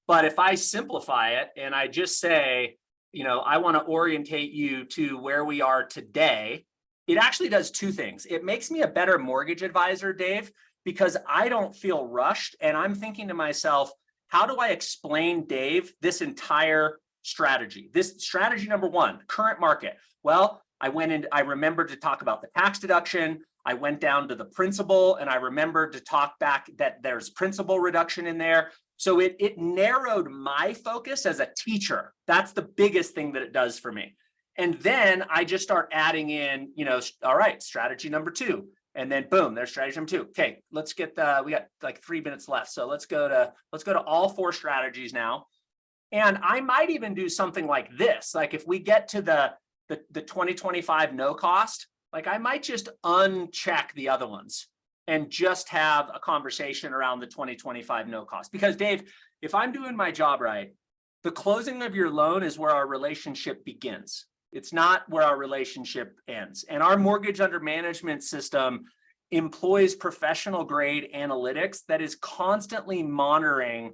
But if I simplify it and I just say, I want to orientate you to where we are today, it actually does 2 things. It makes me a better mortgage advisor, Dave, because I don't feel rushed. And I'm thinking to myself, how do I explain, Dave, this entire strategy? This strategy number one, current market. Well, I remembered to talk about the tax deduction. I went down to the principal and I remembered to talk back that there's principal reduction in there. So it narrowed my focus as a teacher. That's the biggest thing that it does for me. And then I just start adding in, all right, strategy number two. And then boom, there's strategy number two. Okay, let's get we got like 3 minutes left. So let's go to all 4 strategies now. And I might even do something like this. Like if we get to the 2025 no cost, like I might just uncheck the other ones and just have a conversation around the 2025 no cost. Because Dave, if I'm doing my job right, the closing of your loan is where our relationship begins. It's not where our relationship ends. And our mortgage under management system employs professional grade analytics that is constantly monitoring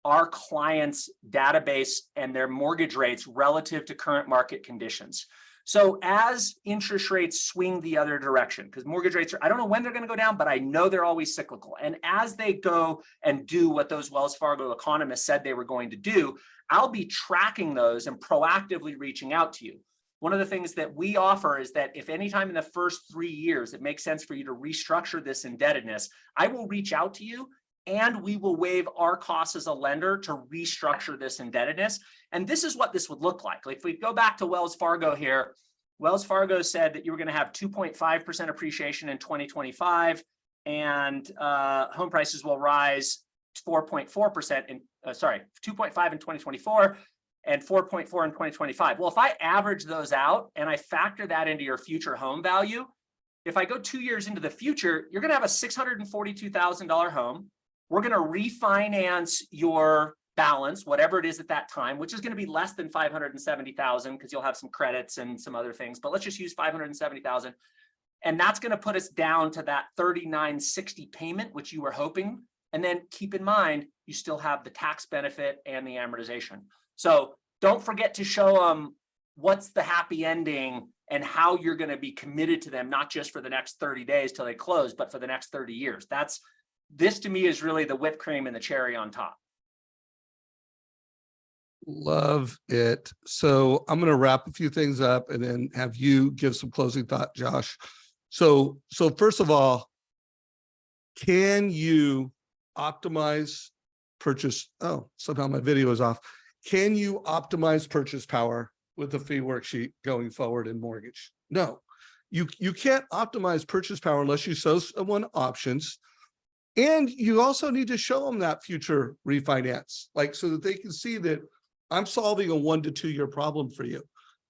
our clients' database and their mortgage rates relative to current market conditions. So as interest rates swing the other direction, because mortgage rates I don't know when they're going to go down, but I know they're always cyclical. And as they go and do what those Wells Fargo economists said they were going to do, I'll be tracking those and proactively reaching out to you. One of the things that we offer is that if anytime in the first 3 years it makes sense for you to restructure this indebtedness, I will reach out to you and we will waive our costs as a lender to restructure this indebtedness. And this is what this would look like. Like if we go back to Wells Fargo here, Wells Fargo said that you were going to have 2.5% appreciation in 2025 and home prices will rise 4.4% in, 2.5 in 2024 and 4.4 in 2025. Well, if I average those out and I factor that into your future home value, if I go 2 years into the future, you're going to have a $642,000 home. We're going to refinance your balance, whatever it is at that time, which is going to be less than 570,000 because you'll have some credits and some other things, but let's just use 570,000. And that's going to put us down to that 3960 payment, which you were hoping. And then keep in mind, you still have the tax benefit and the amortization. So don't forget to show them what's the happy ending and how you're going to be committed to them, not just for the next 30 days till they close, but for the next 30 years. This to me is really the whipped cream and the cherry on top. Love it. So I'm going to wrap a few things up and then have you give some closing thought, Josh. So first of all, can you optimize purchase? Oh, somehow my video is off. Can you optimize purchase power with the fee worksheet going forward in mortgage? No, you can't optimize purchase power unless you show someone options. And you also need to show them that future refinance, like so that they can see that I'm solving a 1 to 2 year problem for you.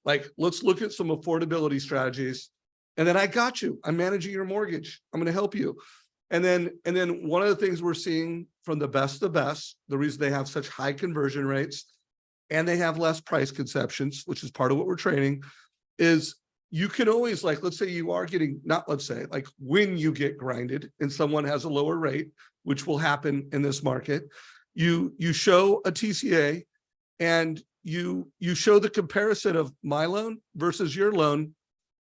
Like, let's look at some affordability strategies. And then I got you. I'm managing your mortgage. I'm going to help you. And then one of the things we're seeing from the best of the best, the reason they have such high conversion rates and they have less price conceptions, which is part of what we're training, is you can always, like, let's say you are getting, not let's say, like when you get grinded and someone has a lower rate, which will happen in this market, you show a TCA and you show the comparison of my loan versus your loan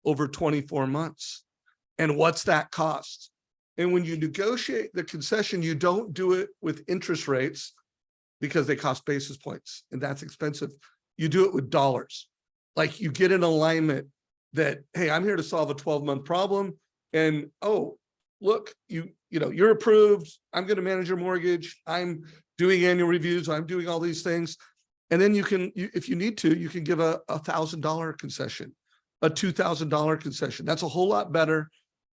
over 24 months. And what's that cost? And when you negotiate the concession, you don't do it with interest rates because they cost basis points and that's expensive. You do it with dollars. Like you get an alignment that, hey, I'm here to solve a 12-month problem. And oh, look, you're approved. I'm going to manage your mortgage. I'm doing annual reviews. I'm doing all these things. And then you can, if you need to, you can give a $1,000 concession, a $2,000 concession. That's a whole lot better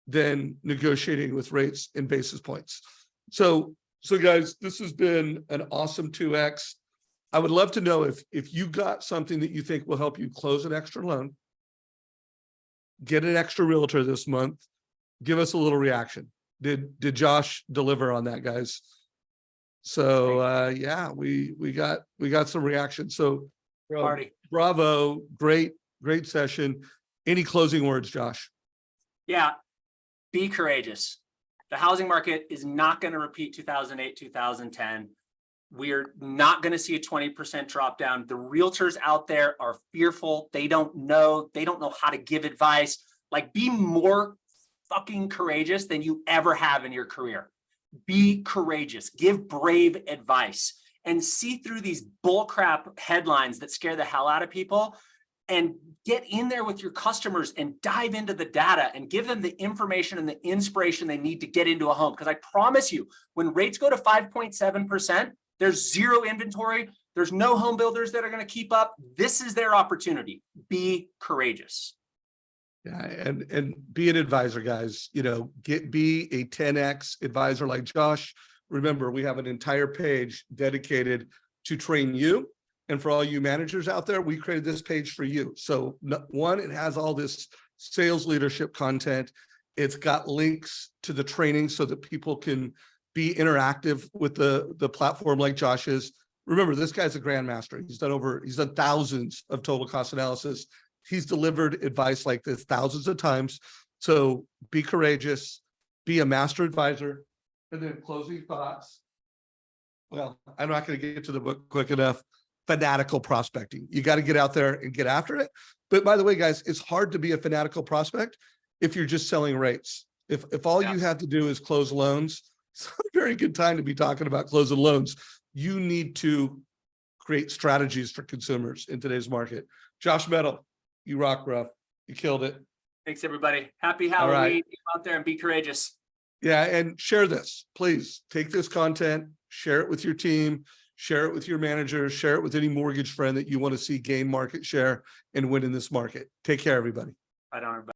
than negotiating with rates and basis points. So guys, this has been an awesome 2X. I would love to know if you got something that you think will help you close an extra loan, get an extra realtor this month, give us a little reaction. Did Josh deliver on that, guys? So yeah, we got some reaction. So bravo, great session. Any closing words, Josh? Yeah, be courageous. The housing market is not going to repeat 2008, 2010. We're not going to see a 20% drop down. The realtors out there are fearful. They don't know how to give advice. Like, be more fucking courageous than you ever have in your career. Be courageous. Give brave advice. and see through these bullcrap headlines that scare the hell out of people, and get in there with your customers and dive into the data and give them the information and the inspiration they need to get into a home. Because I promise you, when rates go to 5.7%, there's zero inventory. There's no home builders that are going to keep up. This is their opportunity. Be courageous. Yeah, and be an advisor, guys. You know, be a 10x advisor like Josh. Remember, we have an entire page dedicated to train you. And for all you managers out there, we created this page for you. So one, it has all this sales leadership content. It's got links to the training so that people can be interactive with the platform like Josh is. Remember, this guy's a grandmaster. He's done thousands of total cost analysis. He's delivered advice like this thousands of times. So be courageous, be a master advisor, and then closing thoughts. Well, I'm not going to get to the book quick enough. Fanatical prospecting. You got to get out there and get after it. But by the way, guys, it's hard to be a fanatical prospect if you're just selling rates. If all you have to do is close loans, it's not a very good time to be talking about closing loans. You need to create strategies for consumers in today's market. Josh Mettle, you rock, bro. You killed it. Thanks, everybody. Happy Halloween. Right. Get out there and be courageous. Yeah, and share this. Please take this content, share it with your team, share it with your manager, share it with any mortgage friend that you want to see gain market share and win in this market. Take care, everybody. Bye, everybody.